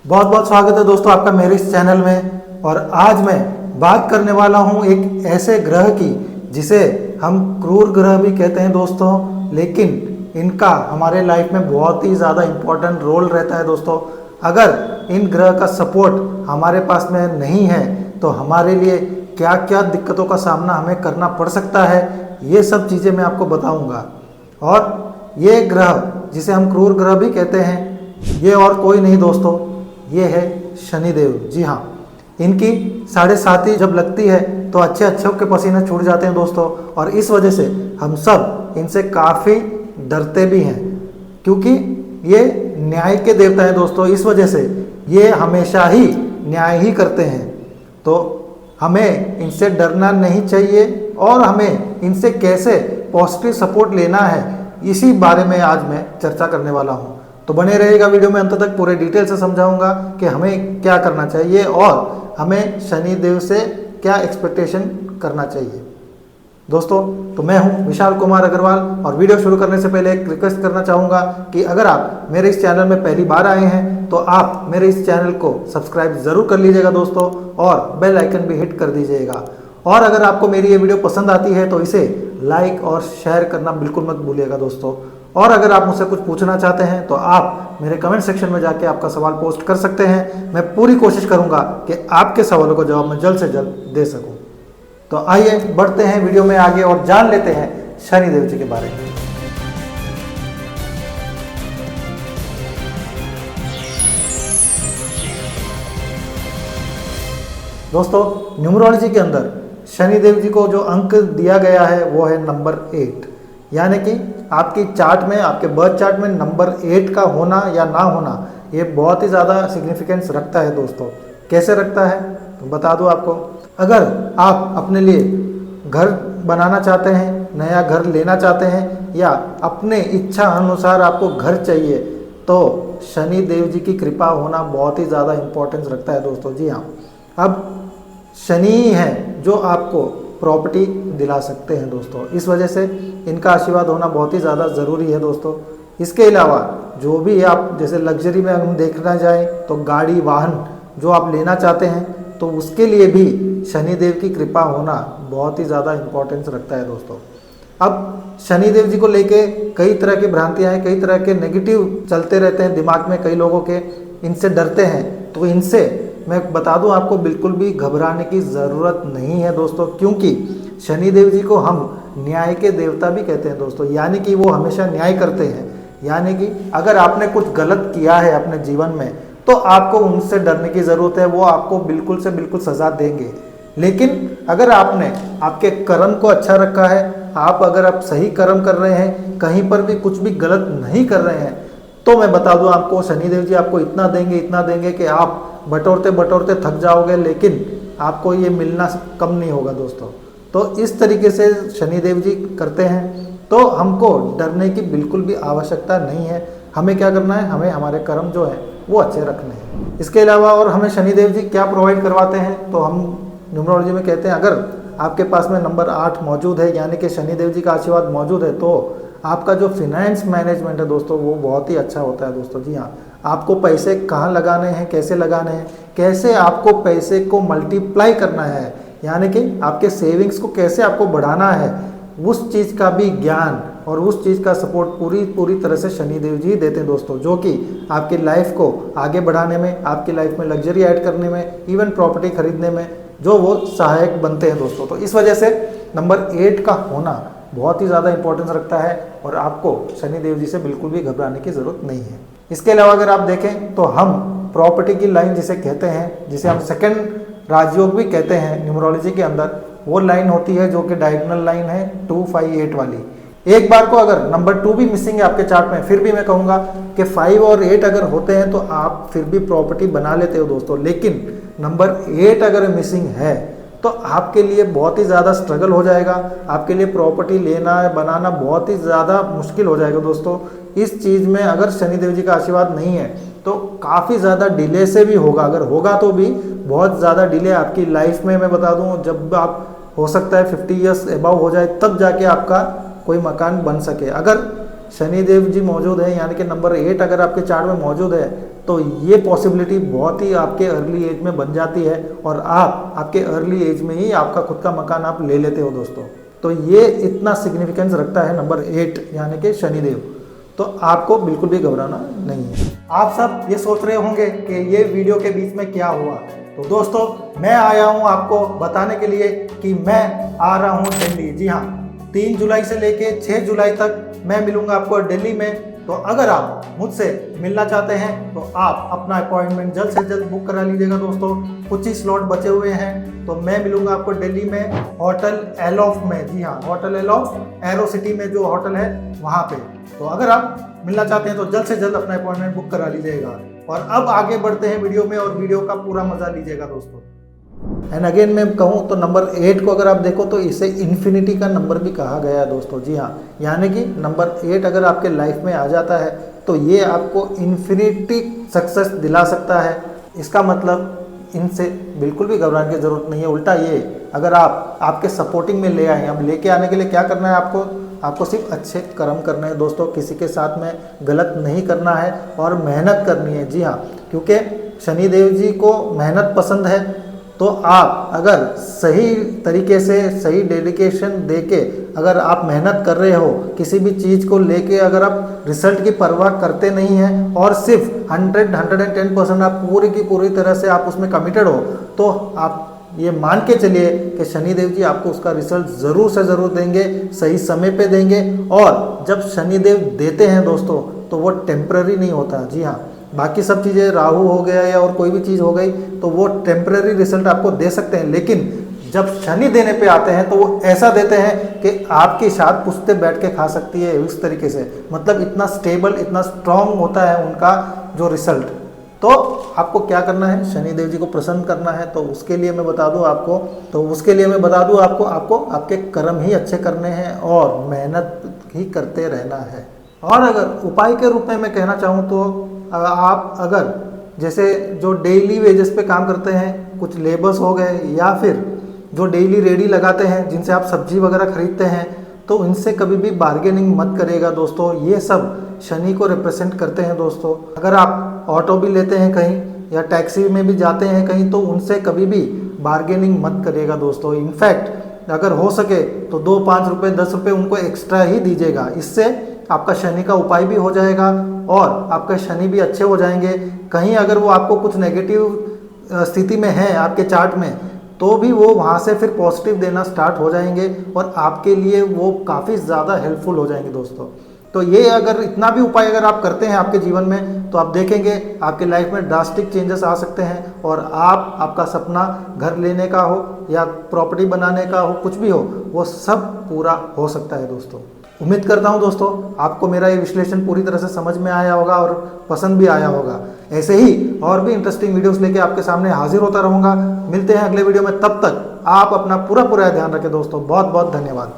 बहुत बहुत स्वागत है दोस्तों आपका मेरे इस चैनल में। और आज मैं बात करने वाला हूं एक ऐसे ग्रह की जिसे हम क्रूर ग्रह भी कहते हैं दोस्तों, लेकिन इनका हमारे लाइफ में बहुत ही ज़्यादा इम्पोर्टेंट रोल रहता है दोस्तों। अगर इन ग्रह का सपोर्ट हमारे पास में नहीं है तो हमारे लिए क्या क्या दिक्कतों का सामना हमें करना पड़ सकता है, ये सब चीज़ें मैं आपको बताऊंगा। और ये ग्रह जिसे हम क्रूर ग्रह भी कहते हैं, ये और कोई नहीं दोस्तों, ये है शनिदेव। जी हाँ, इनकी 7.5 जब लगती है तो अच्छे अच्छों के पसीने छूट जाते हैं दोस्तों। और इस वजह से हम सब इनसे काफ़ी डरते भी हैं, क्योंकि ये न्याय के देवता हैं दोस्तों। इस वजह से ये हमेशा ही न्याय ही करते हैं, तो हमें इनसे डरना नहीं चाहिए और हमें इनसे कैसे पॉजिटिव सपोर्ट लेना है, इसी बारे में आज मैं चर्चा करने वाला हूँ। तो बने रहेगा वीडियो में अंत तक, पूरे डिटेल से समझाऊंगा कि हमें क्या करना चाहिए और हमें शनिदेव से क्या एक्सपेक्टेशन करना चाहिए दोस्तों। तो मैं हूं विशाल कुमार अग्रवाल और वीडियो शुरू करने से पहले एक रिक्वेस्ट करना चाहूँगा कि अगर आप मेरे इस चैनल में पहली बार आए हैं तो आप मेरे इस चैनल को सब्सक्राइब ज़रूर कर लीजिएगा दोस्तों, और बेल आइकन भी हिट कर दीजिएगा। और अगर आपको मेरी ये वीडियो पसंद आती है तो इसे लाइक और शेयर करना बिल्कुल मत भूलिएगा दोस्तों। और अगर आप मुझसे कुछ पूछना चाहते हैं तो आप मेरे कमेंट सेक्शन में जाके आपका सवाल पोस्ट कर सकते हैं। मैं पूरी कोशिश करूंगा कि आपके सवालों का जवाब मैं जल्द से जल्द दे सकूं। तो आइए बढ़ते हैं वीडियो में आगे और जान लेते हैं शनिदेव जी के बारे में। दोस्तों, न्यूमरोलॉजी के अंदर शनिदेव जी को जो अंक दिया गया है वो है नंबर 8, यानी कि आपकी चार्ट में, आपके बर्थ चार्ट में नंबर 8 का होना या ना होना ये बहुत ही ज़्यादा सिग्निफिकेंस रखता है दोस्तों। कैसे रखता है तो बता दूं आपको। अगर आप अपने लिए घर बनाना चाहते हैं, नया घर लेना चाहते हैं, या अपने इच्छा अनुसार आपको घर चाहिए, तो शनि देव जी की कृपा होना बहुत ही ज़्यादा इम्पोर्टेंस रखता है दोस्तों। जी हाँ, अब शनि ही है जो आपको प्रॉपर्टी दिला सकते हैं दोस्तों। इस वजह से इनका आशीर्वाद होना बहुत ही ज़्यादा ज़रूरी है दोस्तों। इसके अलावा जो भी आप जैसे लग्जरी में हम देखना जाएं तो गाड़ी वाहन जो आप लेना चाहते हैं तो उसके लिए भी शनिदेव की कृपा होना बहुत ही ज़्यादा इम्पोर्टेंस रखता है दोस्तों। अब शनिदेव जी को लेके कई तरह की भ्रांतियाँ हैं, कई तरह के नेगेटिव चलते रहते हैं दिमाग में कई लोगों के, इनसे डरते हैं। तो इनसे मैं बता दूं आपको, बिल्कुल भी घबराने की ज़रूरत नहीं है दोस्तों, क्योंकि शनिदेव जी को हम न्याय के देवता भी कहते हैं दोस्तों, यानी कि वो हमेशा न्याय करते हैं। यानी कि अगर आपने कुछ गलत किया है अपने जीवन में तो आपको उनसे डरने की ज़रूरत है, वो आपको बिल्कुल से बिल्कुल सज़ा देंगे। लेकिन अगर आपने आपके कर्म को अच्छा रखा है, अगर आप सही कर्म कर रहे हैं, कहीं पर भी कुछ भी गलत नहीं कर रहे हैं, तो मैं बता दूं आपको, शनिदेव जी आपको इतना देंगे कि आप बटोरते बटोरते थक जाओगे, लेकिन आपको ये मिलना कम नहीं होगा दोस्तों। तो इस तरीके से शनिदेव जी करते हैं, तो हमको डरने की बिल्कुल भी आवश्यकता नहीं है। हमें क्या करना है, हमें हमारे कर्म जो है वो अच्छे रखने हैं। इसके अलावा और हमें शनिदेव जी क्या प्रोवाइड करवाते हैं, तो हम न्यूमरोलॉजी में कहते हैं अगर आपके पास में नंबर 8 मौजूद है, यानी कि शनिदेव जी का आशीर्वाद मौजूद है, तो आपका जो फिनेंस मैनेजमेंट है दोस्तों वो बहुत ही अच्छा होता है दोस्तों। जी हाँ, आपको पैसे कहाँ लगाने हैं, कैसे लगाने हैं, कैसे आपको पैसे को मल्टीप्लाई करना है, यानी कि आपके सेविंग्स को कैसे आपको बढ़ाना है, उस चीज़ का भी ज्ञान और उस चीज़ का सपोर्ट पूरी तरह से शनिदेव जी देते हैं दोस्तों, जो कि आपकी लाइफ को आगे बढ़ाने में, आपकी लाइफ में लग्जरी ऐड करने में, इवन प्रॉपर्टी खरीदने में जो वो सहायक बनते हैं दोस्तों। तो इस वजह से नंबर 8 का होना बहुत ही ज़्यादा इंपॉर्टेंस रखता है और आपको शनिदेव जी से बिल्कुल भी घबराने की ज़रूरत नहीं है। इसके अलावा अगर आप देखें तो हम प्रॉपर्टी की लाइन जिसे कहते हैं, जिसे हम सेकंड राजयोग भी कहते हैं न्यूमरोलॉजी के अंदर, वो लाइन होती है जो कि डायगोनल लाइन है 258 वाली। एक बार को अगर नंबर 2 भी मिसिंग है आपके चार्ट में, फिर भी मैं कहूँगा कि 5 और 8 अगर होते हैं तो आप फिर भी प्रॉपर्टी बना लेते हो दोस्तों। लेकिन नंबर 8 अगर मिसिंग है तो आपके लिए बहुत ही ज़्यादा स्ट्रगल हो जाएगा, आपके लिए प्रॉपर्टी लेना बनाना बहुत ही ज़्यादा मुश्किल हो जाएगा दोस्तों। इस चीज़ में अगर शनिदेव जी का आशीर्वाद नहीं है तो काफ़ी ज़्यादा डिले से भी होगा, अगर होगा तो भी बहुत ज़्यादा डिले आपकी लाइफ में। मैं बता दूं, जब आप हो सकता है 50 ईयर्स अबव हो जाए तब जाके आपका कोई मकान बन सके। अगर शनिदेव जी मौजूद है, यानी कि नंबर 8 अगर आपके चार्ट में मौजूद है, तो ये पॉसिबिलिटी बहुत ही आपके अर्ली एज में बन जाती है और आप आपके अर्ली एज में ही आपका खुद का मकान आप ले लेते हो दोस्तों। तो ये इतना सिग्निफिकेंस रखता है नंबर 8 यानी कि शनिदेव। तो आपको बिल्कुल भी घबराना नहीं है। आप सब ये सोच रहे होंगे कि ये वीडियो के बीच में क्या हुआ। तो दोस्तों मैं आया हूँ आपको बताने के लिए कि मैं आ रहा हूँ दिल्ली। जी हाँ, 3 जुलाई से लेके 6 जुलाई तक मैं मिलूंगा आपको दिल्ली में। तो अगर आप मुझसे मिलना चाहते हैं तो आप अपना अपॉइंटमेंट जल्द से जल्द बुक करा लीजिएगा दोस्तों। कुछ ही स्लॉट बचे हुए हैं। तो मैं मिलूंगा आपको दिल्ली में होटल एलॉफ में। जी हाँ, होटल एलॉफ एरो सिटी में जो होटल है वहाँ पे। तो अगर आप मिलना चाहते हैं तो जल्द से जल्द अपना अपॉइंटमेंट बुक करा लीजिएगा। और अब आगे बढ़ते हैं वीडियो में और वीडियो का पूरा मजा लीजिएगा दोस्तों। एंड अगेन मैं कहूँ तो नंबर 8 को अगर आप देखो तो इसे इन्फिनिटी का नंबर भी कहा गया है दोस्तों। जी हाँ, यानी कि नंबर 8 अगर आपके लाइफ में आ जाता है तो ये आपको इन्फिनिटी सक्सेस दिला सकता है। इसका मतलब इनसे बिल्कुल भी घबराने की ज़रूरत नहीं है। उल्टा ये अगर आप आपके सपोर्टिंग में ले आए, अब लेके आने के लिए क्या करना है आपको सिर्फ अच्छे कर्म करने हैं दोस्तों। किसी के साथ में गलत नहीं करना है और मेहनत करनी है। जी हाँ, क्योंकि शनिदेव जी को मेहनत पसंद है। तो आप अगर सही तरीके से सही डेडिकेशन देके अगर आप मेहनत कर रहे हो किसी भी चीज़ को लेके, अगर आप रिजल्ट की परवाह करते नहीं हैं और सिर्फ 110% आप पूरी की पूरी तरह से आप उसमें कमिटेड हो, तो आप ये मान के चलिए कि शनिदेव जी आपको उसका रिजल्ट ज़रूर से ज़रूर देंगे, सही समय पे देंगे। और जब शनिदेव देते हैं दोस्तों तो वो टेम्पररी नहीं होता। जी हाँ, बाकी सब चीज़ें राहु हो गया या और कोई भी चीज़ हो गई तो वो टेम्पररी रिजल्ट आपको दे सकते हैं, लेकिन जब शनि देने पे आते हैं तो वो ऐसा देते हैं कि आपकी शायद पुश्ते बैठ के खा सकती है इस तरीके से। मतलब इतना स्टेबल, इतना स्ट्रांग होता है उनका जो रिजल्ट। तो आपको क्या करना है, शनिदेव जी को प्रसन्न करना है। तो उसके लिए मैं बता दूं आपको आपके कर्म ही अच्छे करने हैं और मेहनत ही करते रहना है। और अगर उपाय के रूप में मैं कहना चाहूँ तो आप अगर जैसे जो डेली वेजेस पे काम करते हैं, कुछ लेबर्स हो गए या फिर जो डेली रेडी लगाते हैं जिनसे आप सब्जी वगैरह खरीदते हैं, तो इनसे कभी भी बार्गेनिंग मत करिएगा दोस्तों। ये सब शनि को रिप्रेजेंट करते हैं दोस्तों। अगर आप ऑटो भी लेते हैं कहीं या टैक्सी में भी जाते हैं कहीं, तो उनसे कभी भी बार्गेनिंग मत करिएगा दोस्तों। इनफैक्ट अगर हो सके तो 2, 5 रुपये, 10 रुपये उनको एक्स्ट्रा ही दीजिएगा। इससे आपका शनि का उपाय भी हो जाएगा और आपके शनि भी अच्छे हो जाएंगे। कहीं अगर वो आपको कुछ नेगेटिव स्थिति में है आपके चार्ट में, तो भी वो वहाँ से फिर पॉजिटिव देना स्टार्ट हो जाएंगे और आपके लिए वो काफ़ी ज़्यादा हेल्पफुल हो जाएंगे दोस्तों। तो ये अगर इतना भी उपाय अगर आप करते हैं आपके जीवन में, तो आप देखेंगे आपके लाइफ में ड्रास्टिक चेंजेस आ सकते हैं और आपका सपना घर लेने का हो या प्रॉपर्टी बनाने का हो, कुछ भी हो, वो सब पूरा हो सकता है दोस्तों। उम्मीद करता हूं दोस्तों आपको मेरा ये विश्लेषण पूरी तरह से समझ में आया होगा और पसंद भी आया होगा। ऐसे ही और भी इंटरेस्टिंग वीडियोस लेके आपके सामने हाजिर होता रहूंगा। मिलते हैं अगले वीडियो में, तब तक आप अपना पूरा ध्यान रखें दोस्तों। बहुत बहुत धन्यवाद।